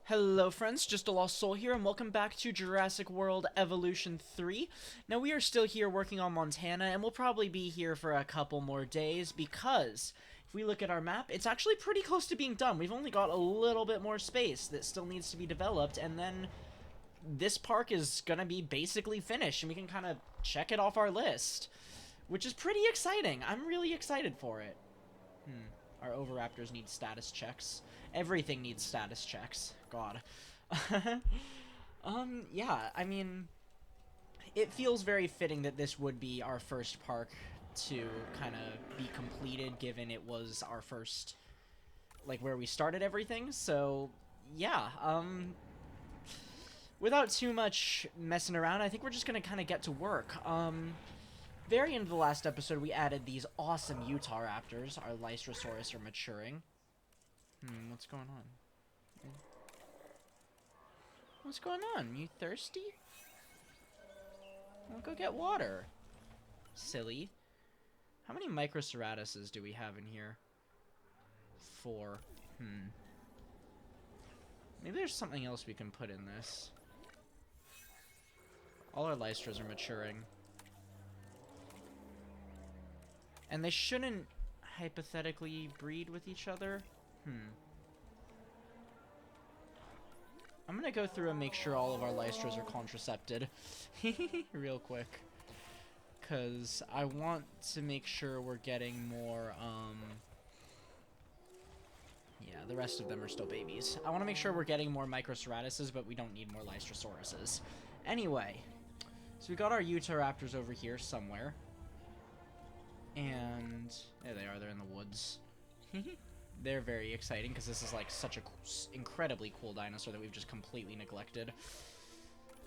Hello friends, Just a Lost Soul here, and welcome back to Jurassic World Evolution 3. Now we are still here working on Montana, and we'll probably be here for a couple more days, because if we look at our map, it's actually pretty close to being done. We've only got a little bit more space that still needs to be developed, and then this park is gonna be basically finished, and we can kind of check it off our list, which is pretty exciting. I'm really excited for it. Our Oviraptors need status checks. Everything needs status checks. God. Yeah, I mean, it feels very fitting that this would be our first park to kind of be completed, given it was our first, like, where we started everything. So, yeah, without too much messing around, I think we're just gonna kind of get to work. Very end of the last episode, we added these awesome Utahraptors. Our Lystrasaurus are maturing. What's going on? What's going on? You thirsty? Well, go get water. Silly. How many Microceratops do we have in here? 4. Maybe there's something else we can put in this. All our Lystras are maturing. And they shouldn't hypothetically breed with each other. I'm gonna go through and make sure all of our Lystras are contracepted real quick. Because I want to make sure we're getting more, yeah, the rest of them are still babies. I want to make sure we're getting more Microceratops, but we don't need more Lystrasauruses. Anyway, so we got our Utahraptors over here somewhere. And there they are, they're in the woods. They're very exciting because this is like such a incredibly cool dinosaur that we've just completely neglected.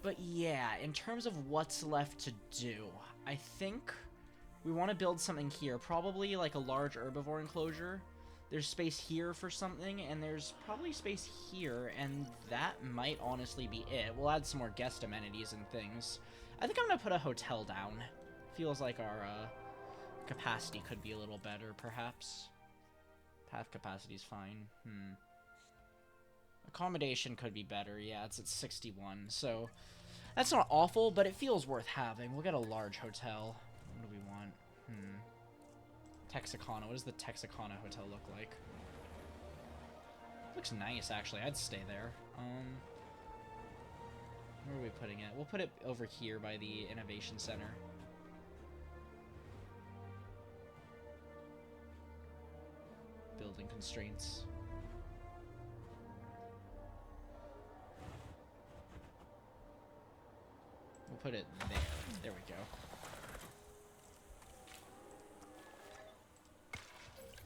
But yeah, in terms of what's left to do, I think we want to build something here. Probably like a large herbivore enclosure. There's space here for something, and there's probably space here, and that might honestly be it. We'll add some more guest amenities and things. I think I'm going to put a hotel down. Feels like our capacity could be a little better, perhaps. Path capacity's fine. Accommodation could be better. Yeah, it's at 61, so that's not awful, but it feels worth having. We'll get a large hotel. What do we want? Texarkana. What does the Texarkana hotel look like? Looks nice, actually. I'd stay there. Where are we putting it? We'll put it over here by the Innovation Center. Building constraints. We'll put it there. There we go.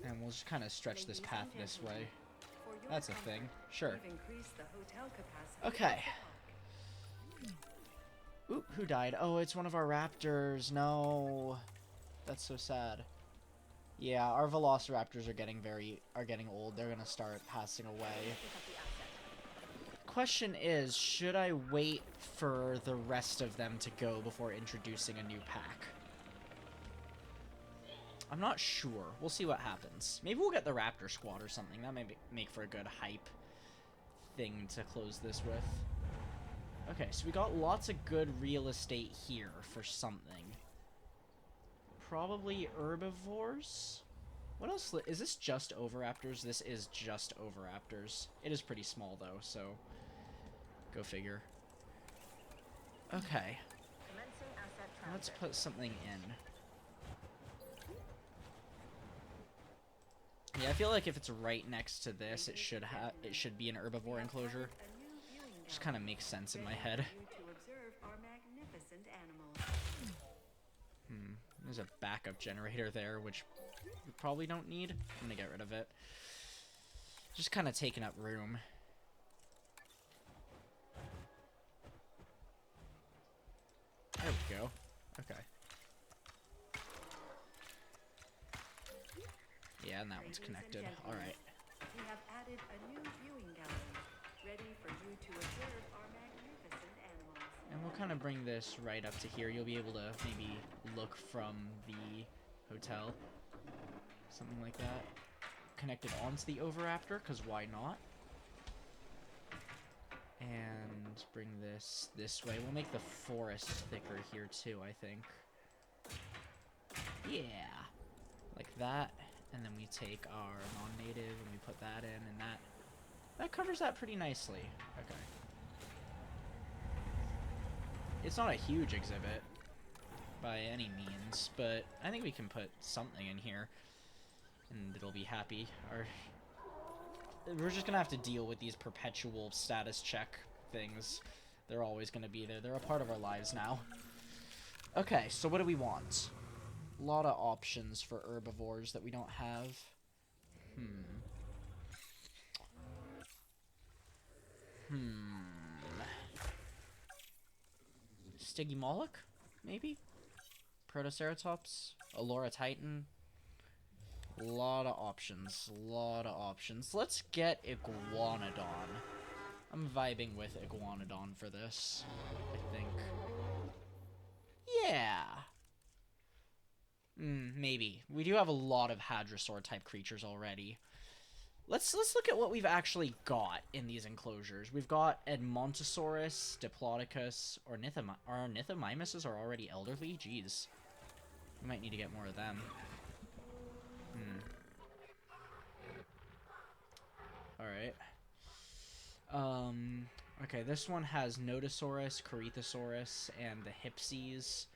And we'll just kind of stretch this path this way. That's a thing. Sure. Okay. Oop, who died? Oh, it's one of our raptors. No. That's so sad. Yeah, our Velociraptors are getting old. They're gonna start passing away. Question is, should I wait for the rest of them to go before introducing a new pack? I'm not sure. We'll see what happens. Maybe we'll get the Raptor Squad or something. That may make for a good hype thing to close this with. Okay, so we got lots of good real estate here for something. Probably herbivores? What else? Is this just Oviraptors? This is just Oviraptors. It is pretty small, though, so go figure. Okay. Let's put something in. Yeah, I feel like if it's right next to this, it should be an herbivore enclosure. Just kind of makes sense in my head. There's a backup generator there, which we probably don't need. I'm gonna get rid of it. Just kind of taking up room. There we go. Okay. Yeah, and that one's connected. Alright. We have added a new viewing gallery, ready for you to observe our magnificent animals. And we'll kind of bring this right up to here. You'll be able to maybe look from the hotel. Something like that. Connected onto the Oviraptor, because why not? bring this way. We'll make the forest thicker here too, I think. Yeah. Like that. And then we take our non-native and we put that in, and that covers that pretty nicely. Okay. It's not a huge exhibit by any means, but I think we can put something in here and it'll be happy. We're just gonna have to deal with these perpetual status check things. They're always gonna be there. They're a part of our lives now. Okay, so what do we want? A lot of options for herbivores that we don't have. Stygimoloch, maybe? Protoceratops? Allura Titan? A lot of options. Let's get Iguanodon. I'm vibing with Iguanodon for this, I think. Yeah. Maybe. We do have a lot of Hadrosaur type creatures already. Let's look at what we've actually got in these enclosures. We've got Edmontosaurus, Diplodocus, Ornithomimuses are already elderly. Jeez. We might need to get more of them. Alright. Okay, this one has Nodosaurus, Corythosaurus, and the Hypses.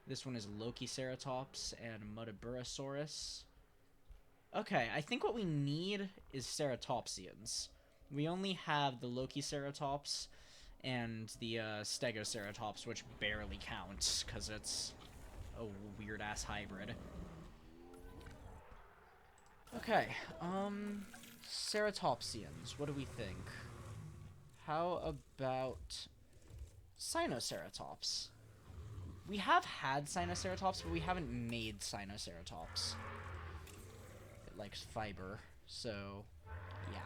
This one is Lokiceratops and Muttaburrasaurus. Okay, I think what we need is ceratopsians. We only have the Lokiceratops and the Stegoceratops, which barely counts, because it's a weird-ass hybrid. Okay, ceratopsians, what do we think? How about Sinoceratops? We have had Sinoceratops, but we haven't made Sinoceratops. It likes fiber, so yeah.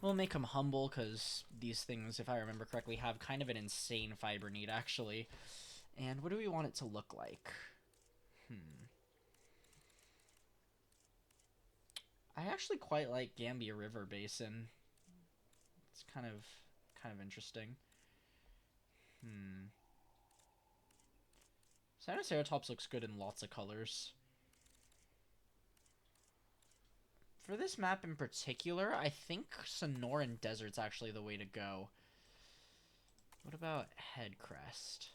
We'll make them humble, because these things, if I remember correctly, have kind of an insane fiber need, actually. And what do we want it to look like? I actually quite like Gambia River Basin. It's kind of interesting. Sinoceratops looks good in lots of colors. For this map in particular, I think Sonoran Desert's actually the way to go. What about Headcrest?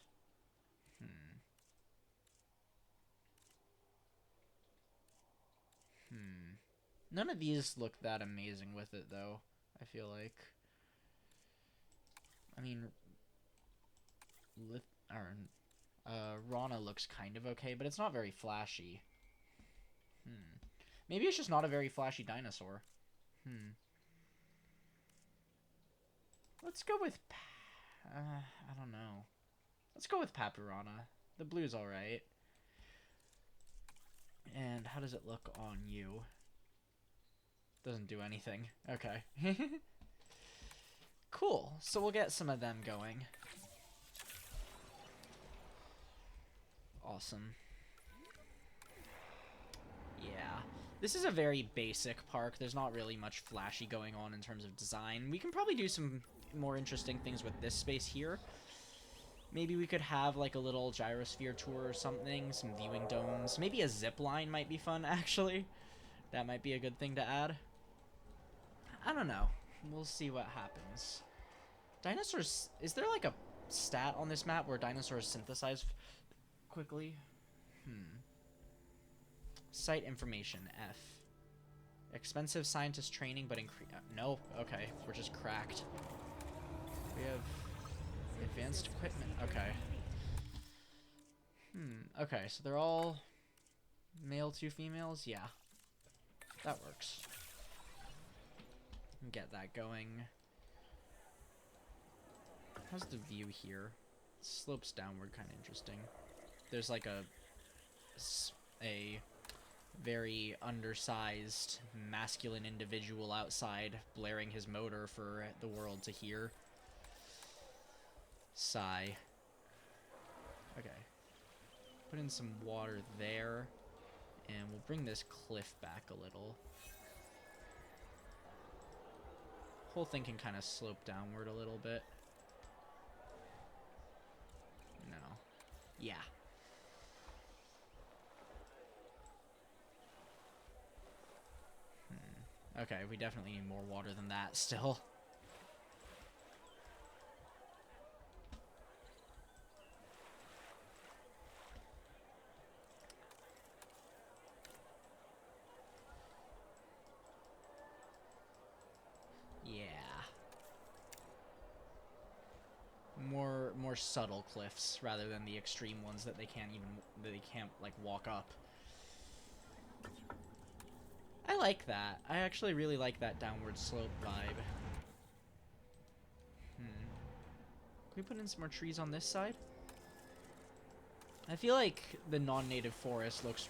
None of these look that amazing with it, though, I feel like. I mean, Rana looks kind of okay, but it's not very flashy. Maybe it's just not a very flashy dinosaur. Let's go with... I don't know. Let's go with Papyrana. The blue's alright. And how does it look on you? Doesn't do anything. Okay. Cool. So we'll get some of them going. Awesome. Yeah. This is a very basic park. There's not really much flashy going on in terms of design. We can probably do some more interesting things with this space here. Maybe we could have like a little gyrosphere tour or something, some viewing domes. Maybe a zip line might be fun, actually. That might be a good thing to add. I don't know. We'll see what happens. Dinosaurs... Is there like a stat on this map where dinosaurs synthesize quickly? Site information, F. Expensive scientist training, but no, okay, we're just cracked. We have advanced equipment, okay. Okay, so they're all male, 2 females? Yeah. That works. Get that going. How's the view here? It slopes downward, kind of interesting. There's like a very undersized masculine individual outside blaring his motor for the world to hear. Sigh. Okay. Put in some water there, and we'll bring this cliff back a little. Whole thing can kind of slope downward a little bit. Yeah. Okay, we definitely need more water than that still. Yeah. More subtle cliffs rather than the extreme ones that they can't like walk up. I like that. I actually really like that downward slope vibe. Can we put in some more trees on this side? I feel like the non-native forest looks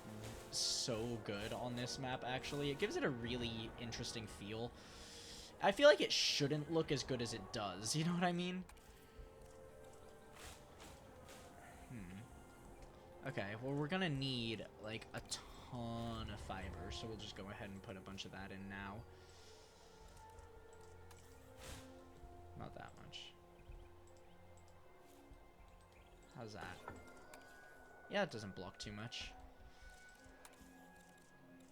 so good on this map, actually. It gives it a really interesting feel. I feel like it shouldn't look as good as it does, you know what I mean? Okay, well, we're gonna need, like, a ton of fiber, so we'll just go ahead and put a bunch of that in now. Not that much. How's that? Yeah, it doesn't block too much.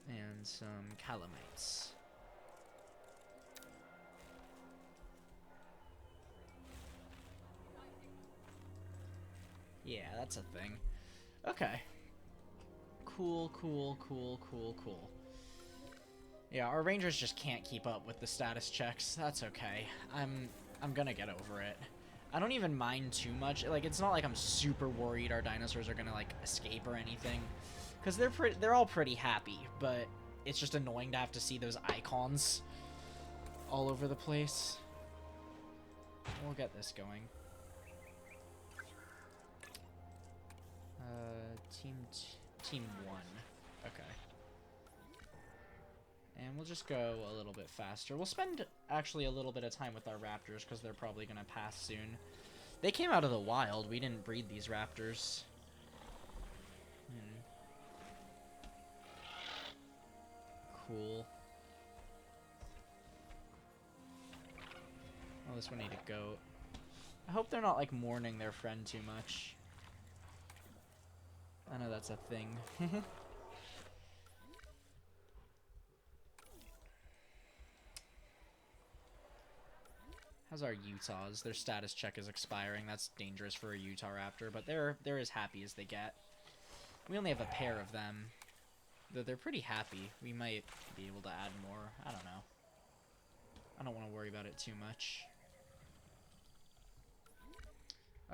And some calamites. Yeah, that's a thing. Okay. Cool. Yeah, our rangers just can't keep up with the status checks. That's okay. I'm gonna get over it. I don't even mind too much. Like, it's not like I'm super worried our dinosaurs are gonna, like, escape or anything. Because they're all pretty happy, but it's just annoying to have to see those icons all over the place. We'll get this going. Team 1. Okay. And we'll just go a little bit faster. We'll spend, actually, a little bit of time with our raptors, because they're probably going to pass soon. They came out of the wild. We didn't breed these raptors. Cool. Oh, this one ate a goat. I hope they're not, like, mourning their friend too much. I know that's a thing. How's our Utahs? Their status check is expiring. That's dangerous for a Utahraptor, but they're as happy as they get. We only have a pair of them, though they're pretty happy. We might be able to add more. I don't know. I don't want to worry about it too much.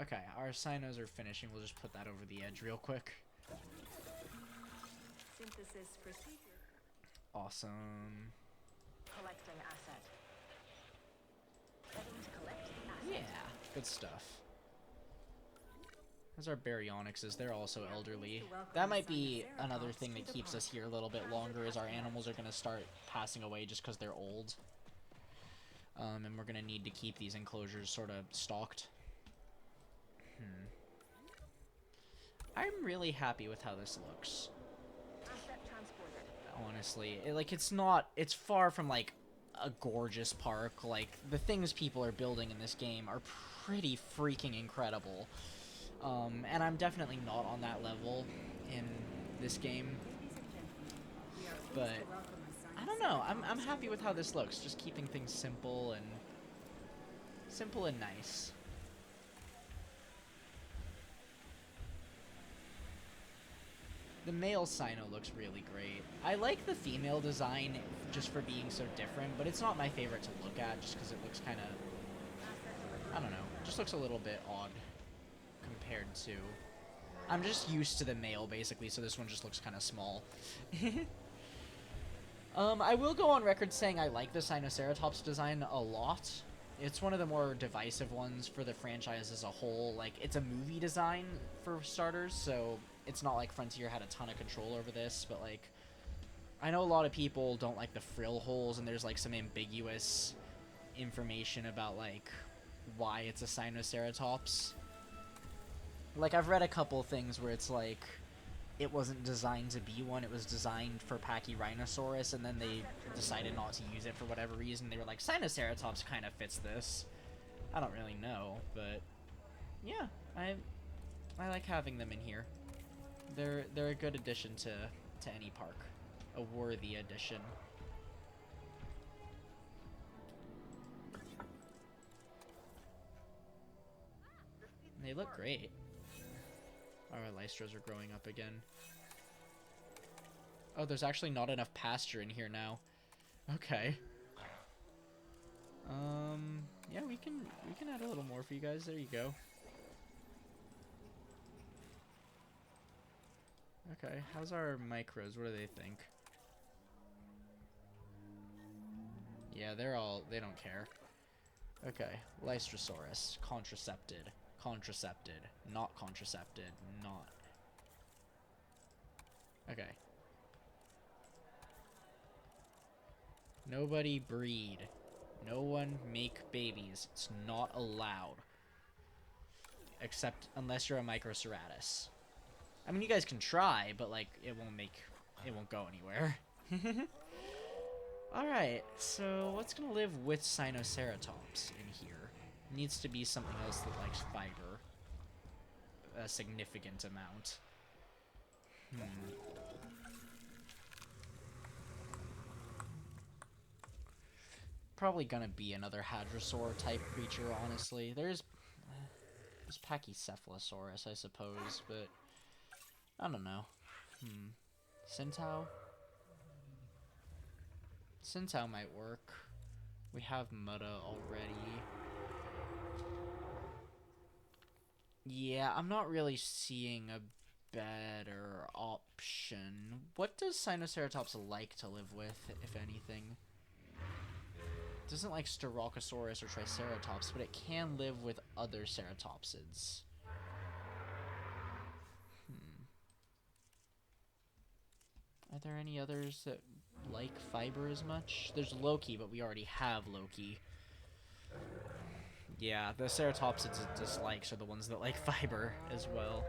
Okay, our Sinos are finishing. We'll just put that over the edge real quick. Synthesis procedure. Awesome. Collecting asset. Ready to collect the asset. Yeah, good stuff. As our baryonyxes, they're also elderly. That might be another thing that keeps us here a little bit longer, is our animals are going to start passing away just because they're old. And we're going to need to keep these enclosures sort of stocked. I'm really happy with how this looks. Honestly, it's far from, like, a gorgeous park. Like, the things people are building in this game are pretty freaking incredible. And I'm definitely not on that level in this game. But I don't know. I'm happy with how this looks. Just keeping things simple and nice. The male Sino looks really great. I like the female design just for being so different, but it's not my favorite to look at just because it looks kind of, I don't know, just looks a little bit odd compared to... I'm just used to the male, basically, so this one just looks kind of small. I will go on record saying I like the Sinoceratops design a lot. It's one of the more divisive ones for the franchise as a whole. Like, it's a movie design, for starters, so it's not like Frontier had a ton of control over this, but, like, I know a lot of people don't like the frill holes, and there's, like, some ambiguous information about, like, why it's a Sinoceratops. Like, I've read a couple things where it's, like, it wasn't designed to be one, it was designed for Pachyrhinosaurus, and then they decided not to use it for whatever reason. They were like, Sinoceratops kind of fits this. I don't really know, but yeah, I like having them in here. They're a good addition to any park. A worthy addition. They look great. Our lystros are growing up again. Oh, there's actually not enough pasture in here now. Okay. Yeah, we can add a little more for you guys. There you go. Okay, how's our micros? What do they think? Yeah, they don't care. Okay, Lystrosaurus, contracepted, not contracepted, not. Okay. Nobody breed. No one make babies. It's not allowed. Except unless you're a Microceratus. I mean, you guys can try, but like, it won't go anywhere. Alright, so what's gonna live with Sinoceratops in here? Needs to be something else that likes fiber. A significant amount. Probably gonna be another hadrosaur type creature, honestly. There's Pachycephalosaurus, I suppose, but I don't know. Centaur? Centaur might work. We have Mutta already. Yeah, I'm not really seeing a better option. What does Sinoceratops like to live with, if anything? It doesn't like Styracosaurus or Triceratops, but it can live with other ceratopsids. Are there any others that like fiber as much? There's Loki, but we already have Loki. Yeah, the ceratopsids it dislikes are the ones that like fiber as well.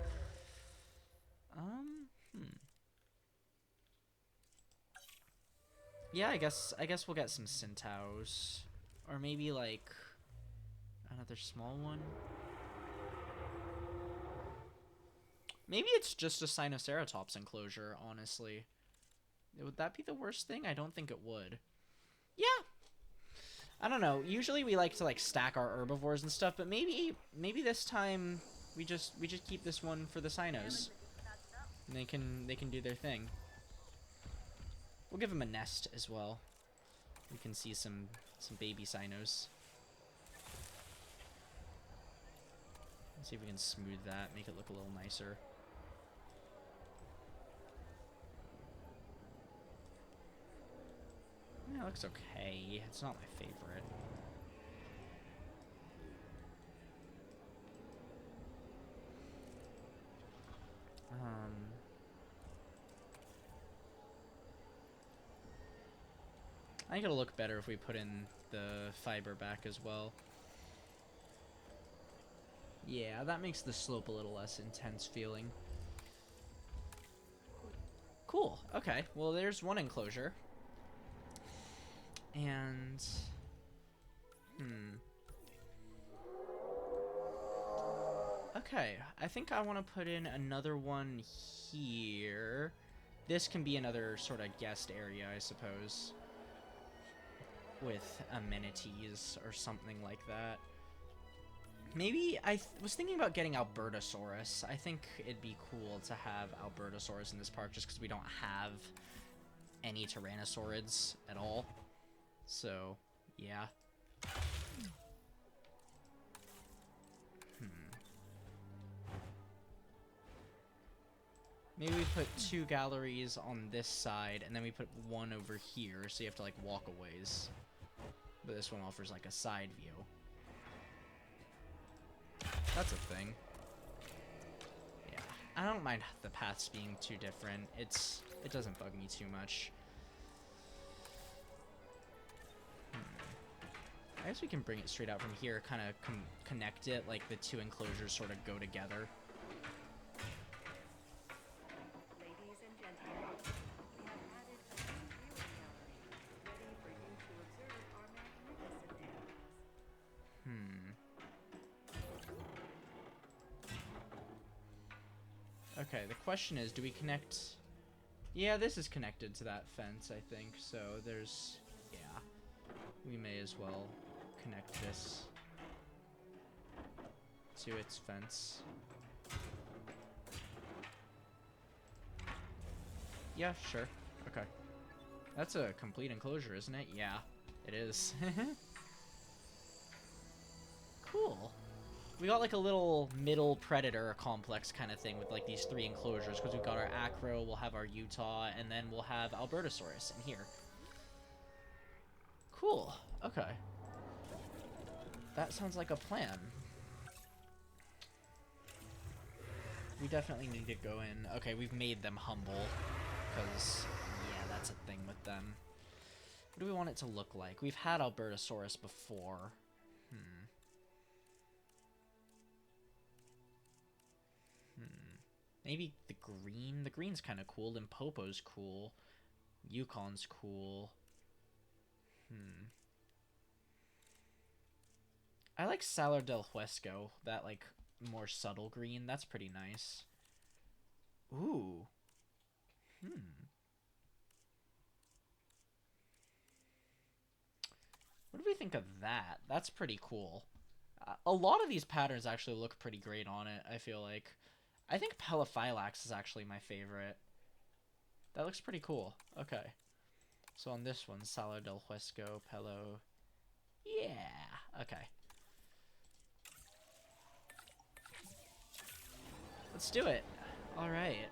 Yeah, I guess we'll get some centaurs. Or maybe like another small one. Maybe it's just a Sinoceratops enclosure, honestly. Would that be the worst thing? I don't think it would. Yeah. I don't know. Usually we like to like stack our herbivores and stuff, but maybe this time we just keep this one for the Sinos. And they can do their thing. We'll give them a nest as well. We can see some baby Sinos. Let's see if we can smooth that, make it look a little nicer. Yeah, it looks okay. It's not my favorite. I think it'll look better if we put in the fiber back as well. Yeah, that makes the slope a little less intense feeling. Cool. Okay. Well, there's one enclosure. And... Okay. I think I want to put in another one here. This can be another sort of guest area, I suppose. With amenities or something like that. Maybe I was thinking about getting Albertosaurus. I think it'd be cool to have Albertosaurus in this park just because we don't have any Tyrannosaurids at all. So, yeah. Maybe we put 2 galleries on this side, and then we put one over here, so you have to, like, walk a ways. But this one offers, like, a side view. That's a thing. Yeah. I don't mind the paths being too different. It doesn't bug me too much. I guess we can bring it straight out from here, kind of connect it, like the 2 enclosures sort of go together. Ladies and gentlemen, we have added a new viewing gallery, ready for you to observe our magnificent animals. Okay, the question is, do we connect... Yeah, this is connected to that fence, I think. So there's... Yeah. We may as well connect this to its fence. Yeah, sure. Okay. That's a complete enclosure, isn't it? Yeah, it is. Cool. We got like a little middle predator complex kind of thing with like these 3 enclosures, because we've got our Acro, we'll have our Utah, and then we'll have Albertosaurus in here. Cool. Okay. That sounds like a plan. We definitely need to go in. Okay, we've made them humble, because, yeah, that's a thing with them. What do we want it to look like? We've had Albertosaurus before. Maybe the green? The green's kind of cool. Limpopo's cool. Yukon's cool. I like Salar del Huesco. That, like, more subtle green. That's pretty nice. Ooh. What do we think of that? That's pretty cool. A lot of these patterns actually look pretty great on it, I feel like. I think Pelophylax is actually my favorite. That looks pretty cool. Okay. So on this one, Salar del Huesco, Pelo. Yeah. Okay. Let's do it. Alright.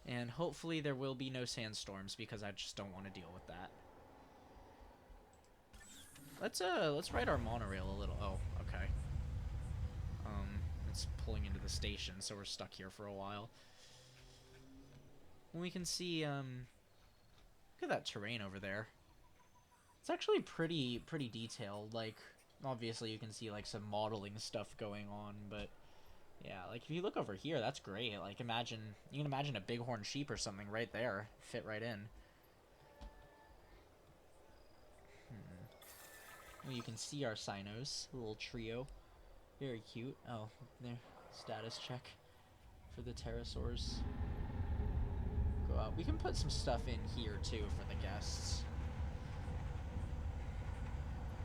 And hopefully there will be no sandstorms, because I just don't want to deal with that. Let's ride our monorail a little. Oh, okay. It's pulling into the station, so we're stuck here for a while. We can see, look at that terrain over there. It's actually pretty detailed. Like, obviously you can see, like, some modeling stuff going on, but yeah, like, if you look over here, that's great. Like, you can imagine a bighorn sheep or something right there. Fit right in. Well, you can see our Sinos, a little trio. Very cute. Oh, there. Status check for the pterosaurs. Go out. We can put some stuff in here, too, for the guests.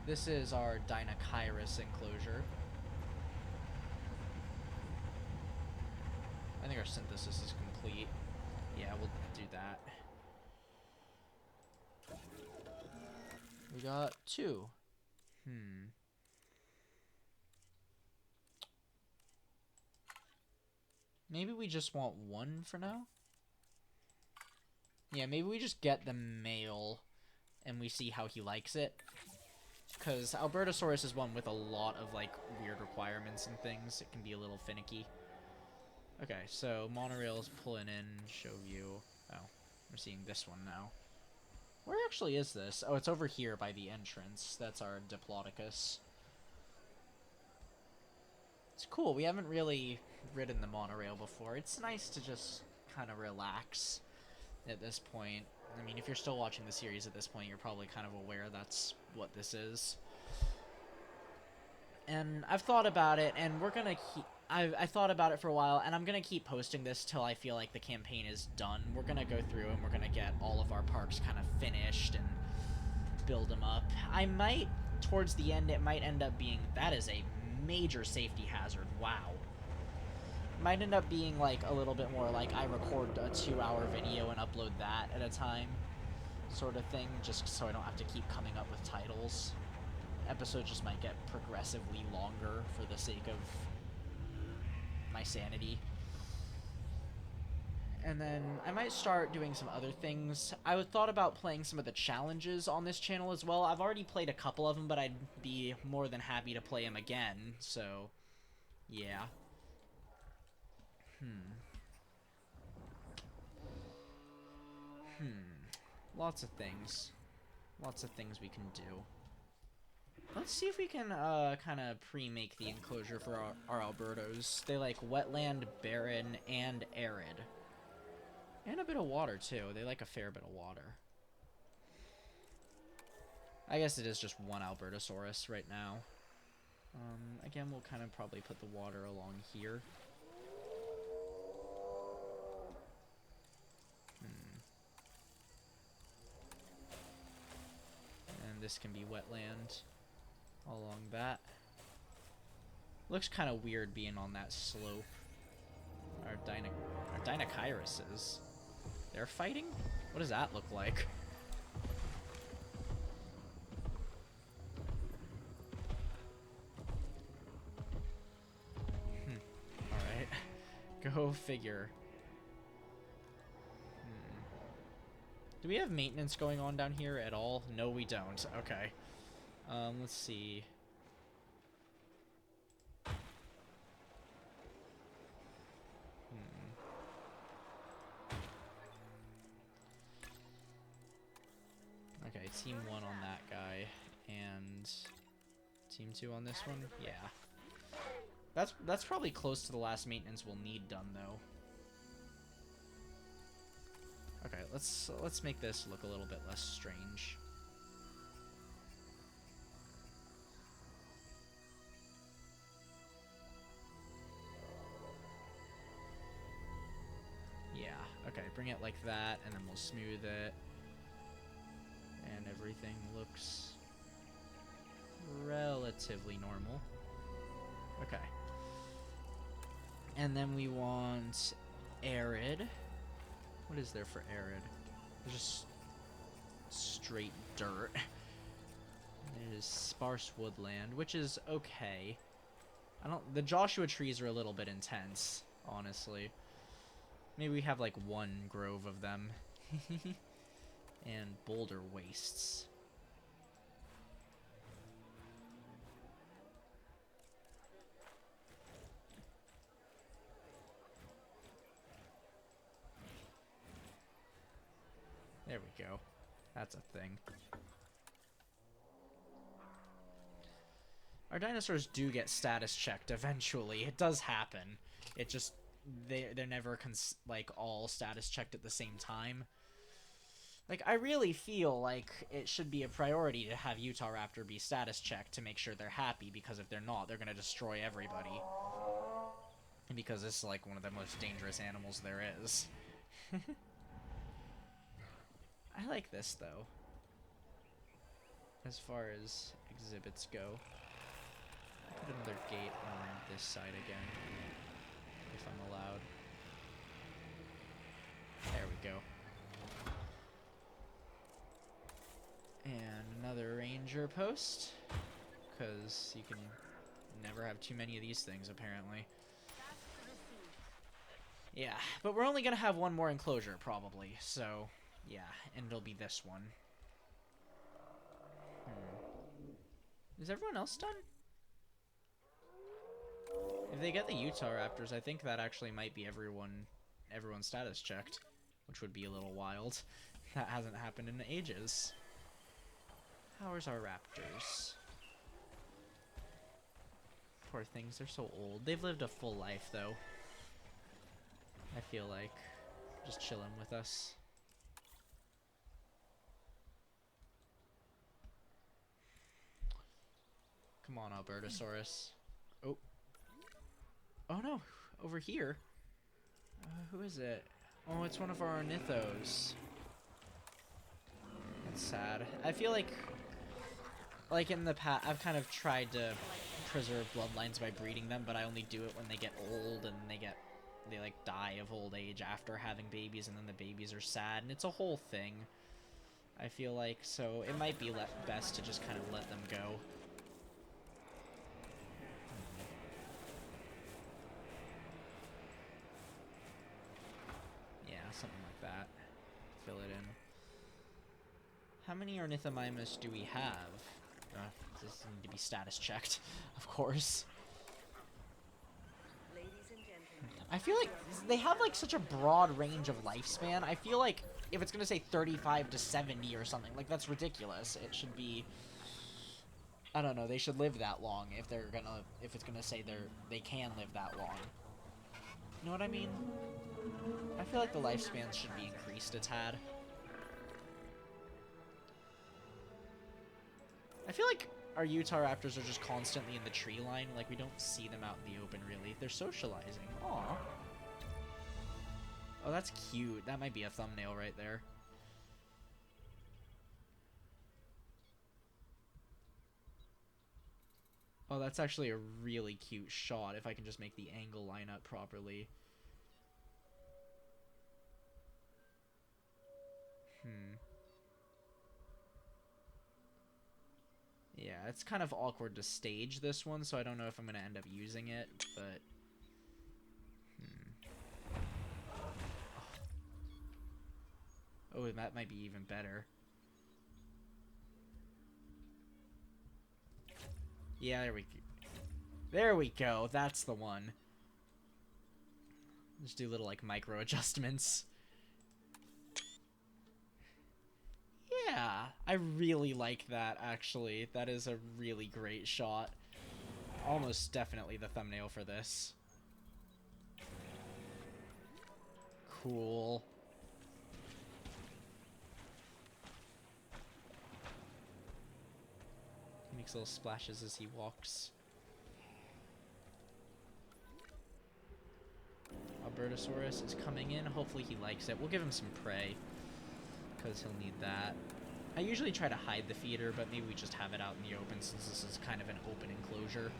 This is our Dinachirus enclosure. I think our synthesis is complete. Yeah, we'll do that. We got 2. Maybe we just want 1 for now? Yeah, maybe we just get the male and we see how he likes it. Because Albertosaurus is one with a lot of, like, weird requirements and things. It can be a little finicky. Okay, so monorail's pulling in, show view. Oh, we're seeing this one now. Where actually is this? Oh, it's over here by the entrance. That's our Diplodocus. It's cool. We haven't really ridden the monorail before. It's nice to just kind of relax at this point. I mean, if you're still watching the series at this point, you're probably kind of aware that's what this is. And I've thought about it, and we're gonna keep... I thought about it for a while, and I'm gonna keep posting this till I feel like the campaign is done. We're gonna go through and we're gonna get all of our parks kind of finished and build them up. I might, towards the end, it might end up being... That is a major safety hazard. Wow. Might end up being like a little bit more like I record a 2-hour video and upload that at a time sort of thing, just so I don't have to keep coming up with titles. Episodes just might get progressively longer for the sake of my sanity. And then I might start doing some other things. I thought about playing some of the challenges on this channel as well. I've already played a couple of them, but I'd be more than happy to play them again, so yeah. Lots of things. Lots of things we can do. Let's see if we can kind of pre-make the enclosure for our Albertos. They like wetland, barren, and arid. And a bit of water, too. They like a fair bit of water. I guess it is just one Albertosaurus right now. Again, we'll kind of probably put the water along here. this can be wetland along that. Looks kind of weird being on that slope. Our Dinocheiruses. They're fighting? What does that look like? Alright. Go figure. Do we have maintenance going on down here at all? No, we don't. Okay. Let's see. Okay, team 1 on that guy, and team 2 on this one? Yeah. That's probably close to the last maintenance we'll need done, though. Okay, let's make this look a little bit less strange. Yeah, okay, bring it like that, and then we'll smooth it. And everything looks relatively normal. Okay. And then we want arid. What is there for arid? There's just straight dirt. There's sparse woodland, which is okay. The Joshua trees are a little bit intense, honestly. Maybe we have like one grove of them. And boulder wastes. There we go. That's a thing. Our dinosaurs do get status checked eventually. It does happen. It just they're never like all status checked at the same time. Like, I really feel like it should be a priority to have Utahraptor be status checked to make sure they're happy, because if they're not, they're gonna destroy everybody. And because this is like one of the most dangerous animals there is. I like this, though. As far as exhibits go. Put another gate on this side again, if I'm allowed. There we go. And another ranger post, because you can never have too many of these things, apparently. Yeah, but we're only going to have one more enclosure, probably, so, yeah, and it'll be this one. Is everyone else done? If they get the Utahraptors, I think that actually might be everyone's status checked, which would be a little wild. That hasn't happened in ages. How's our raptors? Poor things, they're so old. They've lived a full life, though. I feel like. Just chilling with us. Come on, Albertosaurus. Oh. Oh no, over here. Who is it? Oh, it's one of our ornithos. That's sad. I feel like in the past, I've kind of tried to preserve bloodlines by breeding them, but I only do it when they get old and they like die of old age after having babies, and then the babies are sad, and it's a whole thing. I feel like, so it might be best to just kind of let them go. Yeah, something like that. Fill it in. How many Ornithomimus do we have? This need to be status checked, of course. I feel like they have like such a broad range of lifespan. I feel like if it's gonna say 35 to 70 or something, like that's ridiculous. It should be, I don't know, they should live that long if it's gonna say they can live that long. You know what I mean? I feel like the lifespans should be increased a tad. I feel like our Utahraptors are just constantly in the tree line. Like, we don't see them out in the open, really. They're socializing. Aww. Oh, that's cute. That might be a thumbnail right there. Oh, that's actually a really cute shot if I can just make the angle line up properly. Yeah, it's kind of awkward to stage this one, so I don't know if I'm going to end up using it, but... Oh, that might be even better. Yeah, there we go. There we go. That's the one. Just do little, like, micro adjustments. Yeah, I really like that, actually. That is a really great shot. Almost definitely the thumbnail for this. Cool. He makes little splashes as he walks. Albertosaurus is coming in. Hopefully he likes it. We'll give him some prey, because he'll need that. I usually try to hide the feeder, but maybe we just have it out in the open since this is kind of an open enclosure.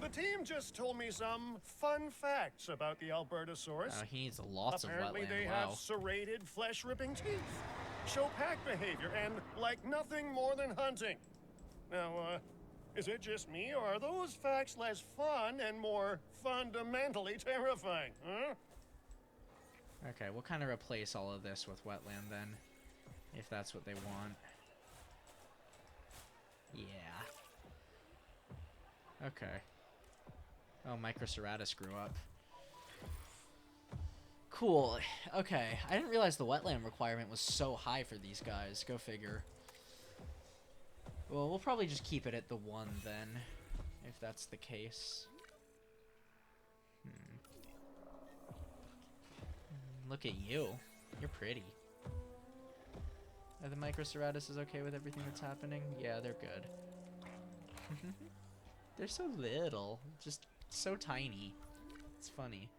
The team just told me some fun facts about the Albertosaurus. He needs lots Apparently of wetland. they Wow. have serrated, flesh-ripping teeth, show pack behavior, and like nothing more than hunting. Now, is it just me, or are those facts less fun and more fundamentally terrifying, huh? Okay, we'll kind of replace all of this with wetland then, if that's what they want. Yeah. Okay. Oh, Microceratus grew up. Cool. Okay, I didn't realize the wetland requirement was so high for these guys. Go figure. Well, we'll probably just keep it at the 1 then, if that's the case. Look at you. You're pretty. Are the Microceratuses okay with everything that's happening? Yeah, they're good. They're so little. Just so tiny. It's funny.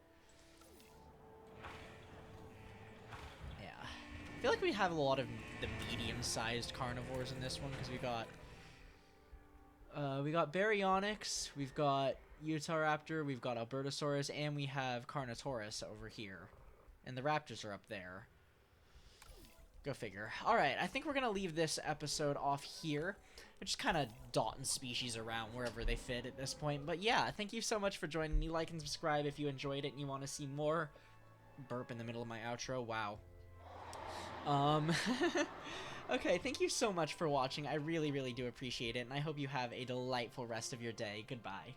Yeah. I feel like we have a lot of the medium-sized carnivores in this one, because we got Baryonyx, we've got Utahraptor, we've got Albertosaurus, and we have Carnotaurus over here. And the raptors are up there. Go figure. Alright, I think we're going to leave this episode off here. We're just kind of dotting species around wherever they fit at this point. But yeah, thank you so much for joining me. Like and subscribe if you enjoyed it and you want to see more. Burp in the middle of my outro. Wow. Okay, thank you so much for watching. I really, really do appreciate it. And I hope you have a delightful rest of your day. Goodbye.